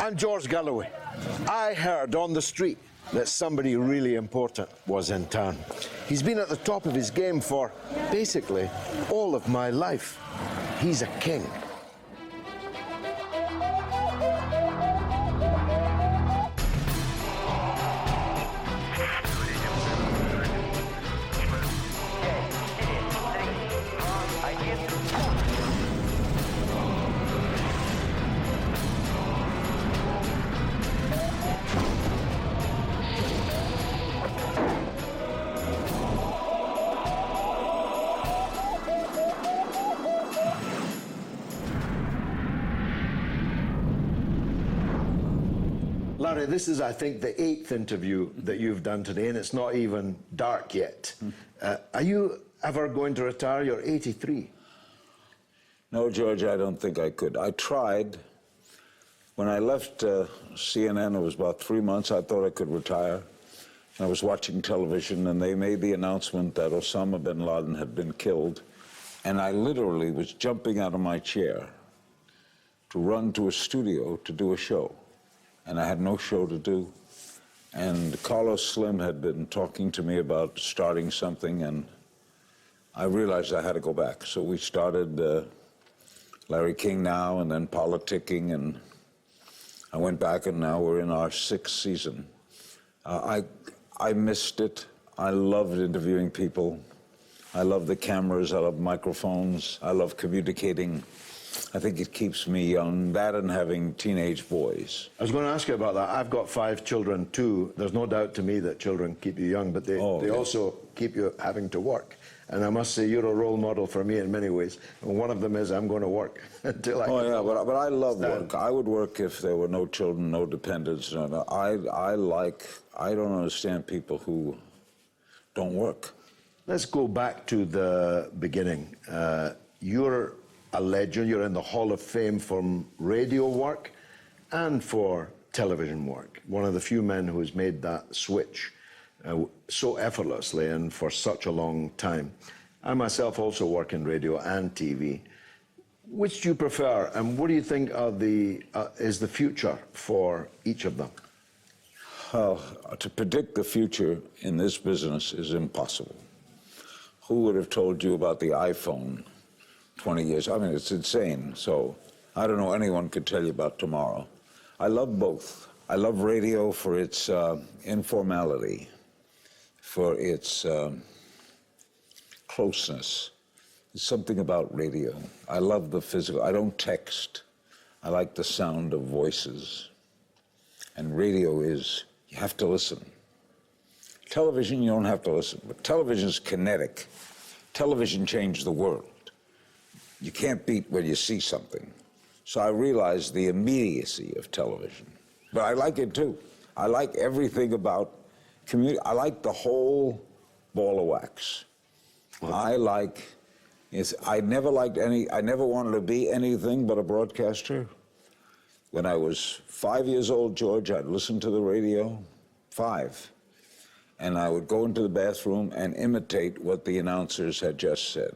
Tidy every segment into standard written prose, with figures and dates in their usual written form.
I'm George Galloway. I heard on the street that somebody really important was in town. He's been at the top of his game for basically all of my life. He's a king. Larry, this is, I think, the 8th interview that you've done today, and it's not even dark yet. Are you ever going to retire? You're 83. No, George, I don't think I could. I tried. When I left CNN, it was about 3 months, I thought I could retire. I was watching television, and they made the announcement that Osama bin Laden had been killed, and I literally was jumping out of my chair to run to a studio to do a show. And I had no show to do. And Carlos Slim had been talking to me about starting something, and I realized I had to go back. So we started Larry King Now, and then Politicking, and I went back, and now we're in our 6th season. I missed it. I loved interviewing people. I love the cameras, I love microphones, I love communicating. I think it keeps me young, that and having teenage boys. I was going to ask you about that. I've got 5 children too. There's no doubt to me that children keep you young, but they also keep you having to work. And I must say, you're a role model for me in many ways. And one of them is I'm going to work until I can but I love work. I would work if there were no children, no dependents. I don't understand people who don't work. Let's go back to the beginning. You're a legend. You're in the Hall of Fame from radio work and for television work. One of the few men who has made that switch so effortlessly and for such a long time. I myself also work in radio and TV. Which do you prefer, and what do you think are is the future for each of them? Well, to predict the future in this business is impossible. Who would have told you about the iPhone 20 years? I mean, it's insane. So I don't know anyone could tell you about tomorrow. I love both. I love radio for its informality, for its closeness. There's something about radio. I love the physical. I don't text. I like the sound of voices. And radio is, you have to listen. Television, you don't have to listen, but television is kinetic. Television changed the world. You can't beat when you see something. So I realized the immediacy of television. But I like it too. I like everything about community. I like the whole ball of wax. I never wanted to be anything but a broadcaster. When I was 5 years old, George, I'd listen to the radio, 5. And I would go into the bathroom and imitate what the announcers had just said.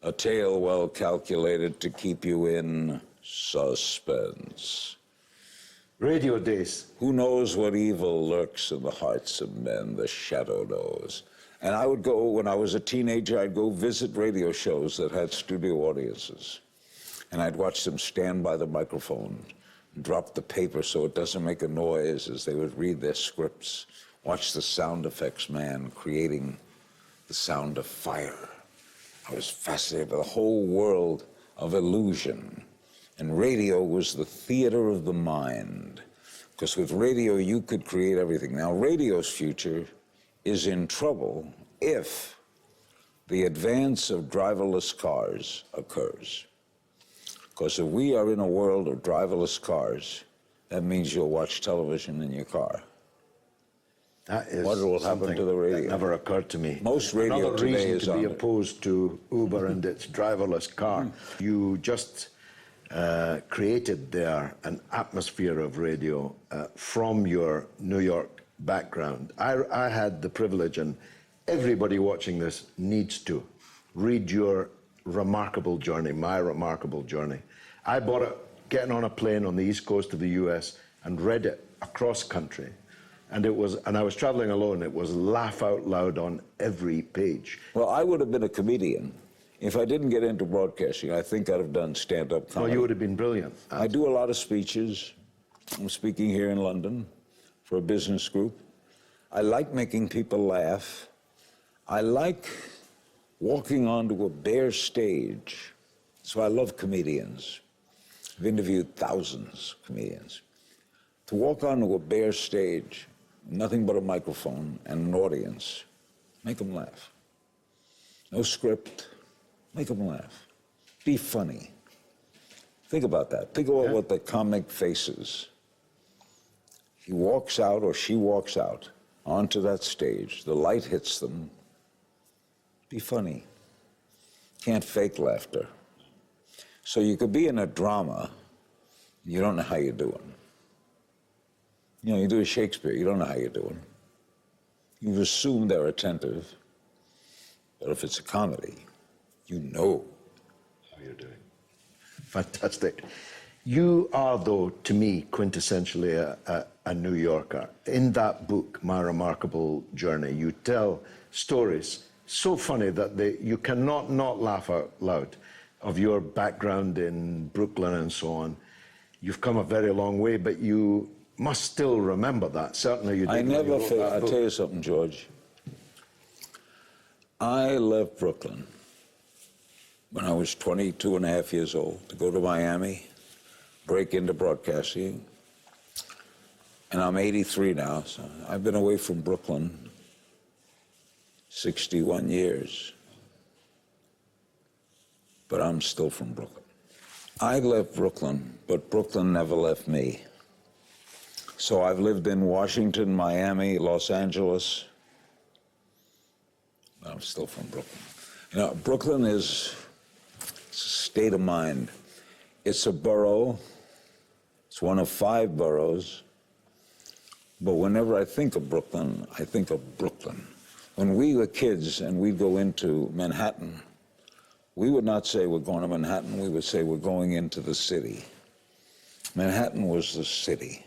A tale well calculated to keep you in suspense. Radio days. Who knows what evil lurks in the hearts of men, the shadow knows. And I would go, when I was a teenager, I'd go visit radio shows that had studio audiences. And I'd watch them stand by the microphone, and drop the paper so it doesn't make a noise as they would read their scripts. Watch the sound effects man creating the sound of fire. I was fascinated by the whole world of illusion. And radio was the theater of the mind. Because with radio, you could create everything. Now, radio's future is in trouble if the advance of driverless cars occurs. Because if we are in a world of driverless cars, that means you'll watch television in your car. That is what will happen to the radio? That never occurred to me. Most radio Another today reason is to be on opposed to Uber and its driverless car. You just created there an atmosphere of radio from your New York background. I had the privilege, and everybody watching this needs to read your remarkable journey, my remarkable journey. I bought it getting on a plane on the east coast of the US and read it across country. And I was traveling alone. It was laugh out loud on every page. Well, I would have been a comedian. If I didn't get into broadcasting, I think I'd have done stand-up comedy. Well, you would have been brilliant. I do a lot of speeches. I'm speaking here in London for a business group. I like making people laugh. I like walking onto a bare stage. So I love comedians. I've interviewed thousands of comedians. To walk onto a bare stage, nothing but a microphone and an audience, make them laugh. No script, make them laugh. Be funny. Think about that. Think about what the comic faces. He walks out or she walks out onto that stage. The light hits them. Be funny. Can't fake laughter. So you could be in a drama, you don't know how you're doing. You know, you do a Shakespeare, you don't know how you're doing. You assume they're attentive. But if it's a comedy, you know how you're doing. Fantastic. You are, though, to me, quintessentially a New Yorker. In that book, My Remarkable Journey, you tell stories so funny that you cannot not laugh out loud of your background in Brooklyn and so on. You've come a very long way, but you must still remember that. Certainly you did. I never forget. I'll tell you something, George. I left Brooklyn when I was 22 and a half years old to go to Miami, break into broadcasting. And I'm 83 now, so I've been away from Brooklyn 61 years. But I'm still from Brooklyn. I left Brooklyn, but Brooklyn never left me. So I've lived in Washington, Miami, Los Angeles. But I'm still from Brooklyn. You know, Brooklyn is a state of mind. It's a borough. It's one of 5 boroughs. But whenever I think of Brooklyn, I think of Brooklyn. When we were kids and we'd go into Manhattan, we would not say we're going to Manhattan, we would say we're going into the city. Manhattan was the city.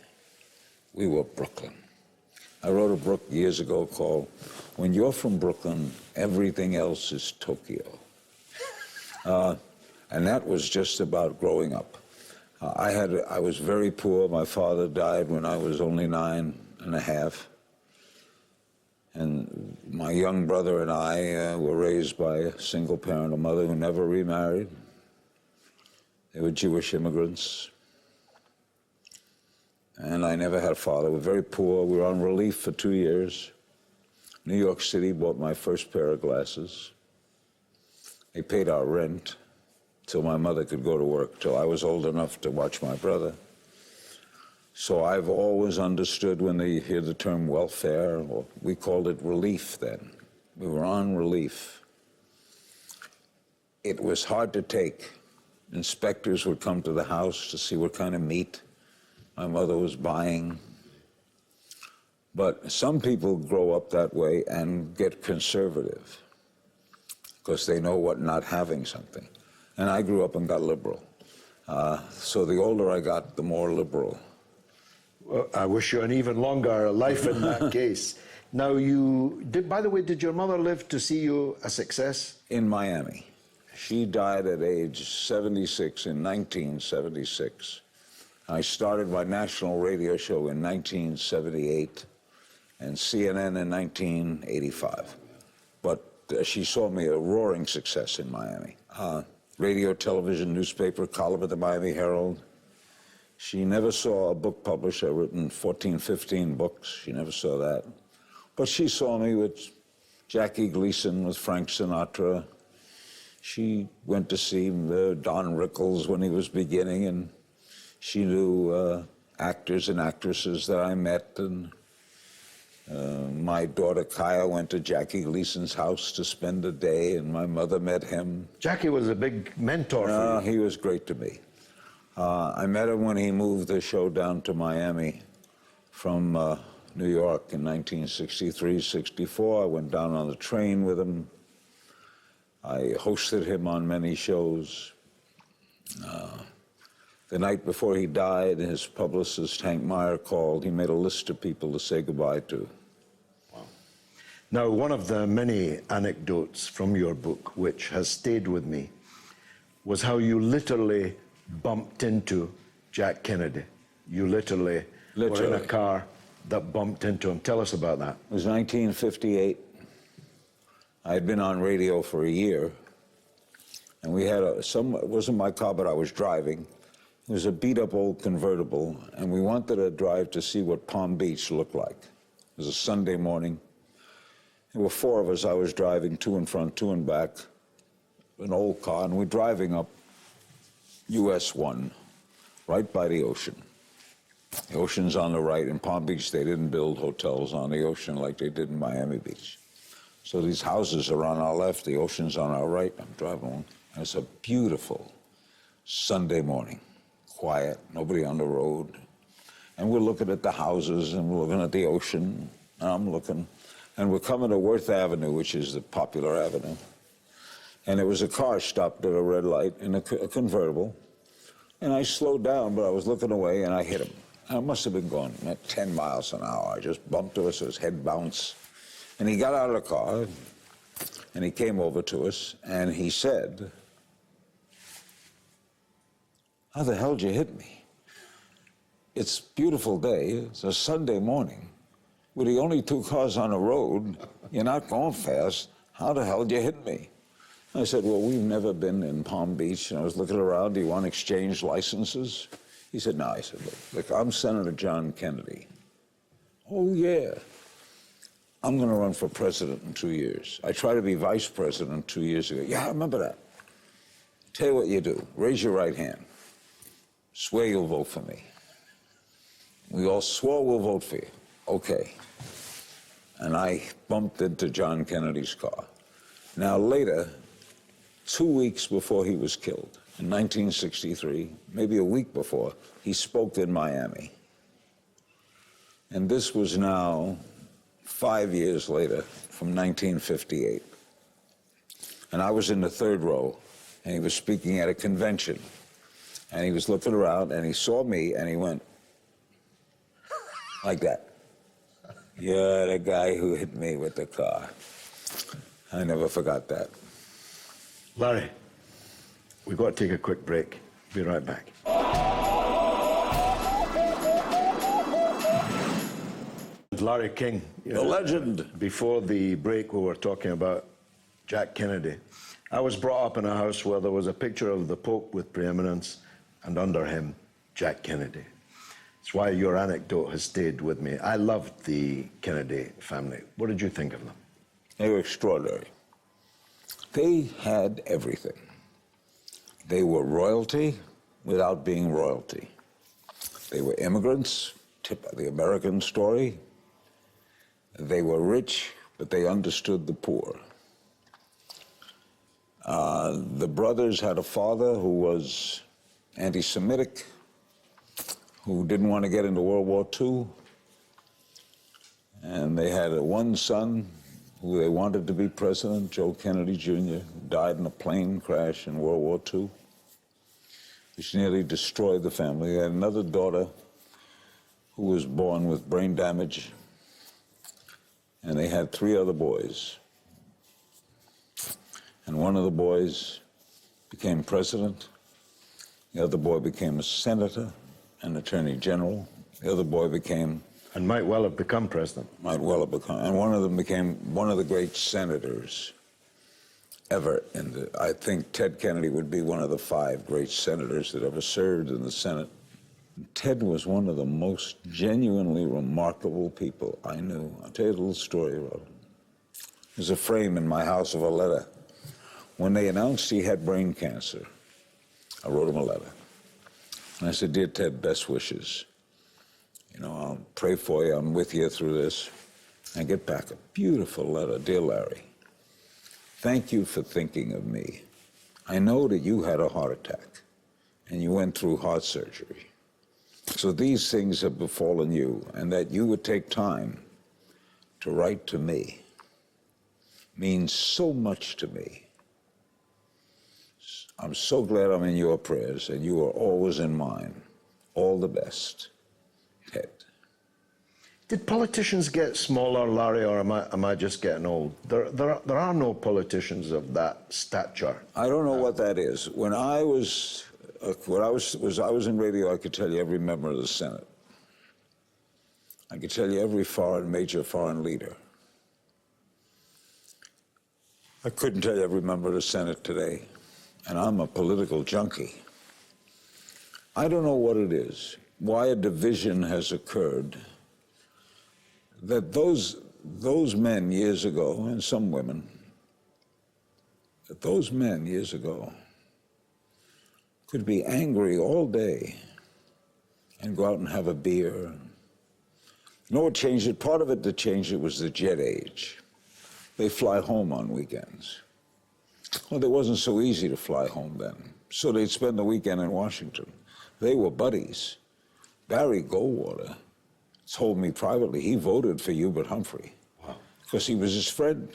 We were Brooklyn. I wrote a book years ago called When You're from Brooklyn, Everything Else is Tokyo. And that was just about growing up. I was very poor. My father died when I was only 9 and a half. And my young brother and I were raised by a single parent, a mother who never remarried. They were Jewish immigrants. And I never had a father. We were very poor. We were on relief for 2 years. New York City bought my first pair of glasses. They paid our rent till my mother could go to work, till I was old enough to watch my brother. So I've always understood when they hear the term welfare, or we called it relief then. We were on relief. It was hard to take. Inspectors would come to the house to see what kind of meat my mother was buying. But some people grow up that way and get conservative because they know what not having something. And I grew up and got liberal. So the older I got, the more liberal. Well, I wish you an even longer life in that case. Now, by the way, did your mother live to see you a success? In Miami. She died at age 76 in 1976. I started my national radio show in 1978 and CNN in 1985. But she saw me a roaring success in Miami. Radio, television, newspaper, column at the Miami Herald. She never saw a book published. I've written 14, 15 books. She never saw that. But she saw me with Jackie Gleason, with Frank Sinatra. She went to see Don Rickles when he was beginning, and she knew actors and actresses that I met. And my daughter Kaya went to Jackie Gleason's house to spend a day, and my mother met him. Jackie was a big mentor for you. He was great to me. I met him when he moved the show down to Miami from New York in 1963, 64. I went down on the train with him. I hosted him on many shows. The night before he died, his publicist, Hank Meyer, called. He made a list of people to say goodbye to. Wow. Now, one of the many anecdotes from your book, which has stayed with me, was how you literally bumped into Jack Kennedy. You literally were in a car that bumped into him. Tell us about that. It was 1958. I had been on radio for a year, and we had it wasn't my car, but I was driving. It was a beat-up old convertible, and we wanted to drive to see what Palm Beach looked like. It was a Sunday morning. There were four of us. I was driving, two in front, two in back, an old car, and we're driving up US 1, right by the ocean. The ocean's on the right. In Palm Beach, they didn't build hotels on the ocean like they did in Miami Beach. So these houses are on our left, the ocean's on our right. I'm driving along, and it's a beautiful Sunday morning. Quiet, nobody on the road. And we're looking at the houses, and we're looking at the ocean, and I'm looking. And we're coming to Worth Avenue, which is the popular avenue. And there was a car stopped at a red light in a convertible. And I slowed down, but I was looking away, and I hit him. I must have been going at 10 miles an hour. I just bumped to us, his head bounced. And he got out of the car, and he came over to us, and he said, "How the hell did you hit me? It's a beautiful day. It's a Sunday morning. We're the only two cars on the road. You're not going fast. How the hell did you hit me?" I said, "Well, we've never been in Palm Beach." And I was looking around. "Do you want to exchange licenses?" He said, "No." I said, look, I'm Senator John Kennedy." "Oh, yeah. I'm going to run for president in 2 years. I tried to be vice president 2 years ago." "Yeah, I remember that." "Tell you what you do. Raise your right hand. Swear you'll vote for me." We all swore we'll vote for you. Okay. And I bumped into John Kennedy's car. Now later, 2 weeks before he was killed, in 1963, maybe a week before, he spoke in Miami. And this was now 5 years later, from 1958. And I was in the third row, and he was speaking at a convention. And he was looking around, and he saw me, and he went like that. "You're the guy who hit me with the car." I never forgot that. Larry, we've got to take a quick break. Be right back. Larry King. The legend. Before the break, we were talking about Jack Kennedy. I was brought up in a house where there was a picture of the Pope with preeminence, and under him, Jack Kennedy. It's why your anecdote has stayed with me. I loved the Kennedy family. What did you think of them? They were extraordinary. They had everything. They were royalty without being royalty. They were immigrants, tip of the American story. They were rich, but they understood the poor. The brothers had a father who was anti-Semitic, who didn't want to get into World War II. And they had one son who they wanted to be president, Joe Kennedy Jr., who died in a plane crash in World War II, which nearly destroyed the family. They had another daughter who was born with brain damage, and they had three other boys. And one of the boys became president. The other boy became a senator, an attorney general. The other boy became... And might well have become president. Might well have become. And one of them became one of the great senators ever. I think Ted Kennedy would be one of the 5 great senators that ever served in the Senate. Ted was one of the most genuinely remarkable people I knew. I'll tell you a little story about him. There's a frame in my house of a letter. When they announced he had brain cancer, I wrote him a letter. And I said, "Dear Ted, best wishes. You know, I'll pray for you. I'm with you through this." I get back a beautiful letter. "Dear Larry, thank you for thinking of me. I know that you had a heart attack and you went through heart surgery. So these things have befallen you, and that you would take time to write to me means so much to me. I'm so glad I'm in your prayers, and you are always in mine. All the best, Ted. Did politicians get smaller, Larry, or am I just getting old? There are no politicians of that stature. I don't know what that is. When I was in radio, I could tell you every member of the Senate. I could tell you every major foreign leader. I couldn't tell you every member of the Senate today, and I'm a political junkie. I don't know what it is, why a division has occurred, that those men years ago, and some women, that those men years ago could be angry all day and go out and have a beer. You know what changed it? Part of it that changed it was the jet age. They fly home on weekends. Well, it wasn't so easy to fly home then, so they'd spend the weekend in Washington. They were buddies. Barry Goldwater told me privately he voted for Hubert Humphrey. Wow. Because he was his friend.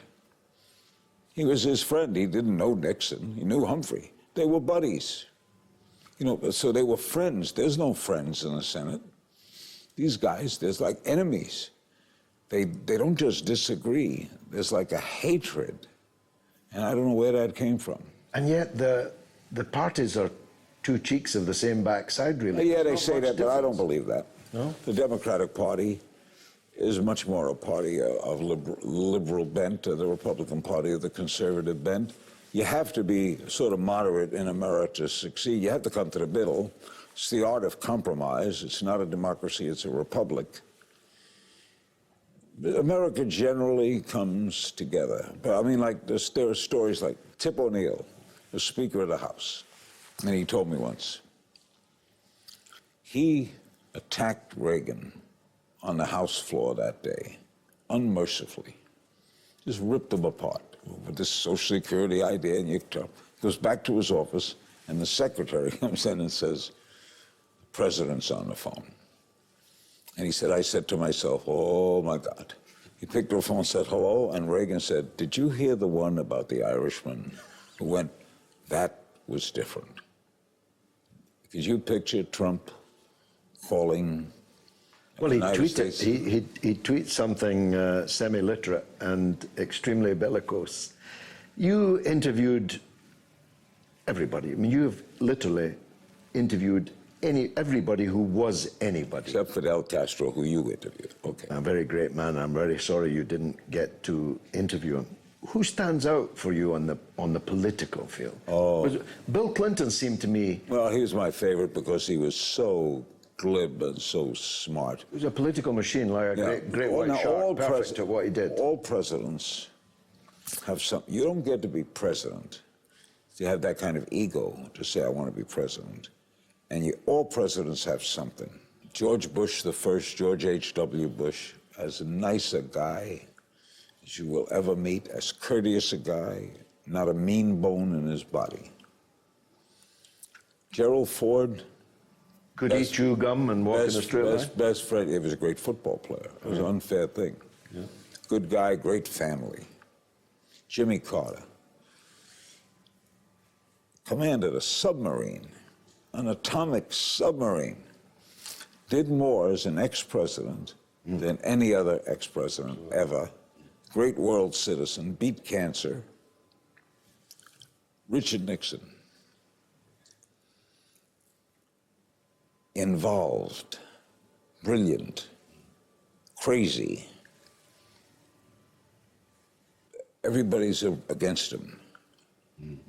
He was his friend. He didn't know Nixon. He knew Humphrey. They were buddies. You know, so they were friends. There's no friends in the Senate. These guys, there's like enemies. They don't just disagree. There's like a hatred. And I don't know where that came from. And yet the parties are two cheeks of the same backside, really. Yeah, they say that, but I don't believe that. No? The Democratic Party is much more a party of liberal bent, the Republican Party of the conservative bent. You have to be sort of moderate in America to succeed. You have to come to the middle. It's the art of compromise. It's not a democracy, it's a republic. America generally comes together. But I mean, like, there are stories like Tip O'Neill, the Speaker of the House, and he told me once, he attacked Reagan on the House floor that day, unmercifully. Just ripped him apart with this Social Security idea, and goes back to his office, and the secretary comes in and says, the president's on the phone. And he said, I said to myself, oh my God. He picked up the phone and said, hello, and Reagan said, did you hear the one about the Irishman who went, that was different? Could you picture Trump calling? Well, he tweets something semi-literate and extremely bellicose. You interviewed everybody. I mean, you've literally interviewed everybody who was anybody. Except Fidel Castro, who you interviewed. Okay. A very great man. I'm very sorry you didn't get to interview him. Who stands out for you on the political field? Oh. Bill Clinton seemed to me... Well, he was my favorite because he was so glib and so smart. He was a political machine, like a great white shark, perfect at what he did. All presidents have something. You don't get to be president. You have that kind of ego to say, I want to be president. And all presidents have something. George Bush, the first, George H.W. Bush, as nice a guy as you will ever meet, as courteous a guy, not a mean bone in his body. Gerald Ford. Could he chew gum and walk in a straight line? Best friend. He was a great football player. It was an unfair thing. Yeah. Good guy, great family. Jimmy Carter commanded a submarine, an atomic submarine, did more as an ex-president than any other ex-president ever. Great world citizen, beat cancer. Richard Nixon. Involved, brilliant, crazy. Everybody's against him,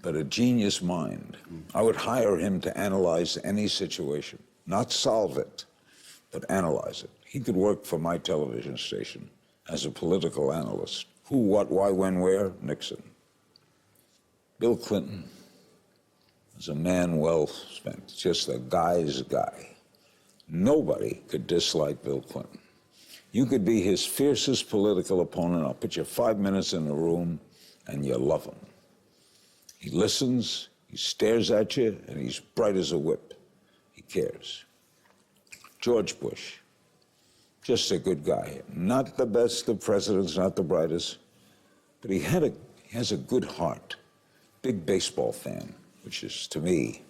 but a genius mind. I would hire him to analyze any situation, not solve it, but analyze it. He could work for my television station as a political analyst. Who, what, why, when, where? Nixon. Bill Clinton was a man well spent, just a guy's guy. Nobody could dislike Bill Clinton. You could be his fiercest political opponent. I'll put you 5 minutes in the room, and you love him. He listens, he stares at you, and he's bright as a whip. He cares. George Bush, just a good guy. Not the best of presidents, not the brightest, but he has a good heart. Big baseball fan. which is, to me,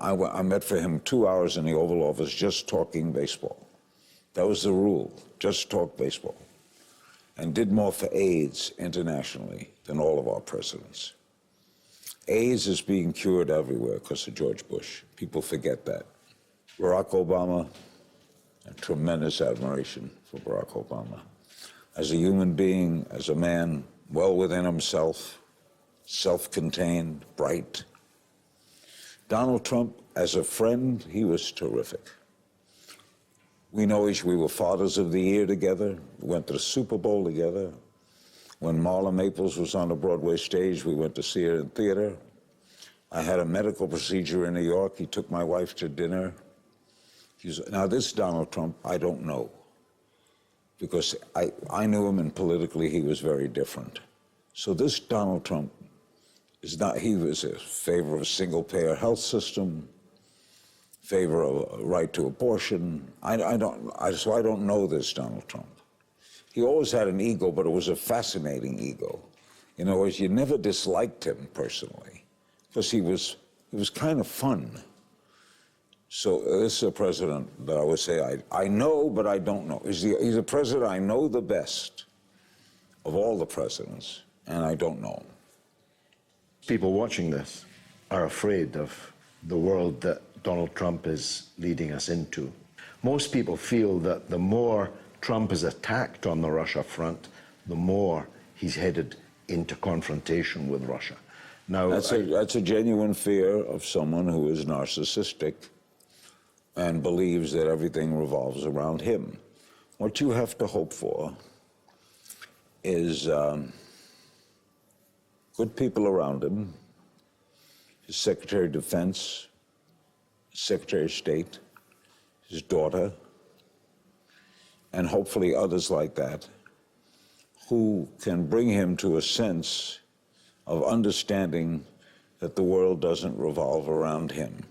I met for him 2 hours in the Oval Office just talking baseball. That was the rule, just talk baseball. And did more for AIDS internationally than all of our presidents. AIDS is being cured everywhere because of George Bush. People forget that. Barack Obama, a tremendous admiration for Barack Obama. As a human being, as a man well within himself, self-contained, bright. Donald Trump, as a friend, he was terrific. We know we were Fathers of the Year together. We went to the Super Bowl together. When Marla Maples was on the Broadway stage, we went to see her in theater. I had a medical procedure in New York. He took my wife to dinner. Now, this Donald Trump, I don't know, because I knew him, and politically he was very different. So this Donald Trump is not, he was in favor of a single-payer health system, favor of a right to abortion. So I don't know this Donald Trump. He always had an ego, but it was a fascinating ego. In other words, you never disliked him personally, because he was kind of fun. So this is a president that I would say I know, but I don't know. He's a president I know the best of all the presidents, and I don't know him. People watching this are afraid of the world that Donald Trump is leading us into. Most people feel that the more Trump is attacked on the Russia front, the more he's headed into confrontation with Russia. Now, that's a genuine fear of someone who is narcissistic and believes that everything revolves around him. What you have to hope for is good people around him, his Secretary of Defense, his Secretary of State, his daughter, and hopefully others like that, who can bring him to a sense of understanding that the world doesn't revolve around him.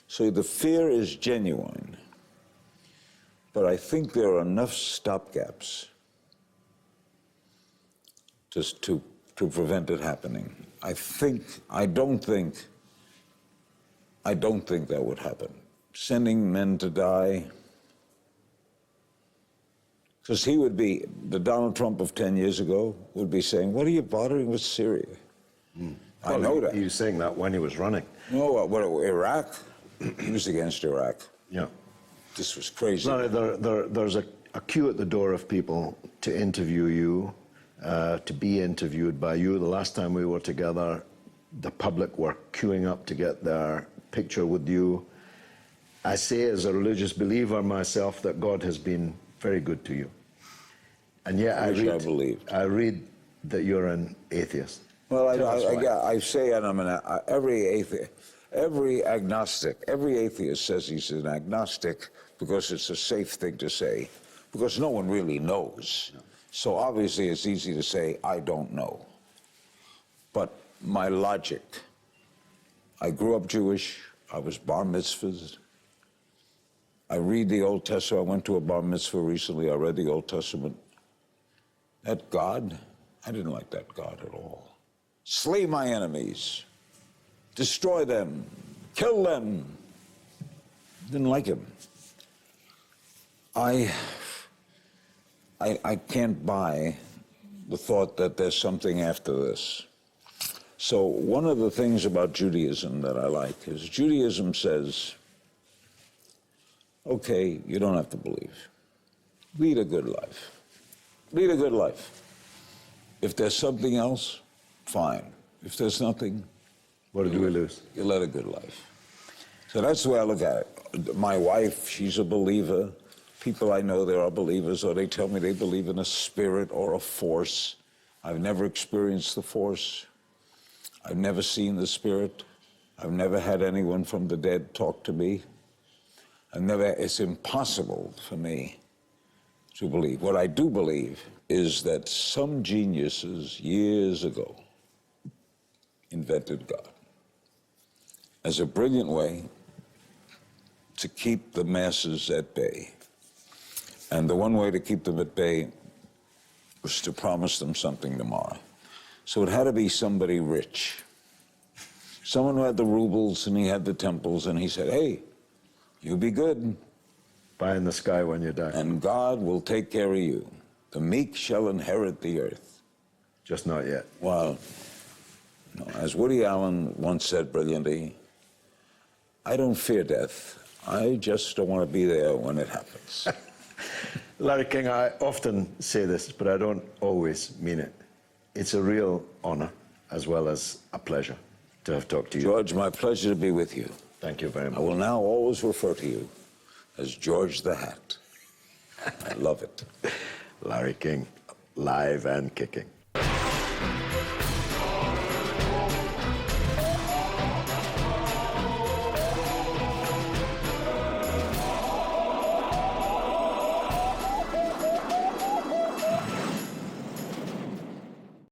So the fear is genuine, but I think there are enough stopgaps just to prevent it happening. I don't think that would happen. Sending men to die, because he would be, the Donald Trump of 10 years ago would be saying, what are you bothering with Syria? I know that. He was saying that when he was running. No, Iraq? He was against Iraq. Yeah. This was crazy. Larry, there's a queue at the door of people to interview you, to be interviewed by you. The last time we were together, the public were queuing up to get their picture with you. I say as a religious believer myself that God has been very good to you. And yet I read that you're an atheist. Well, I say, and I'm every agnostic, every atheist says he's an agnostic because it's a safe thing to say, because no one really knows. No. So obviously it's easy to say, I don't know. But my logic, I grew up Jewish, I was bar mitzvahed, I read the Old Testament. I went to a bar mitzvah recently, I read the Old Testament. That God, I didn't like that God at all. Slay my enemies, destroy them, kill them. Didn't like him. I can't buy the thought that there's something after this. So one of the things about Judaism that I like is Judaism says, okay, you don't have to believe. Lead a good life. Lead a good life. If there's something else, fine. If there's nothing, what do we lose? You led a good life. So that's the way I look at it. My wife, she's a believer. People I know, there are believers, or they tell me they believe in a spirit or a force. I've never experienced the force. I've never seen the spirit. I've never had anyone from the dead talk to me. It's impossible for me to believe. What I do believe is that some geniuses years ago invented God as a brilliant way to keep the masses at bay. And the one way to keep them at bay was to promise them something tomorrow. So it had to be somebody rich. Someone who had the rubles and he had the temples, and he said, hey, you be good, Pie in the sky when you die. and God will take care of you. The meek shall inherit the earth. Just not yet. Well, no, as Woody Allen once said brilliantly, I don't fear death. I just don't want to be there when it happens. Larry King, I often say this, but I don't always mean it. It's a real honor as well as a pleasure to have talked to you. George, my pleasure to be with you. Thank you very I much. will now always refer to you as George the Hat. I love it. Larry King, live and kicking.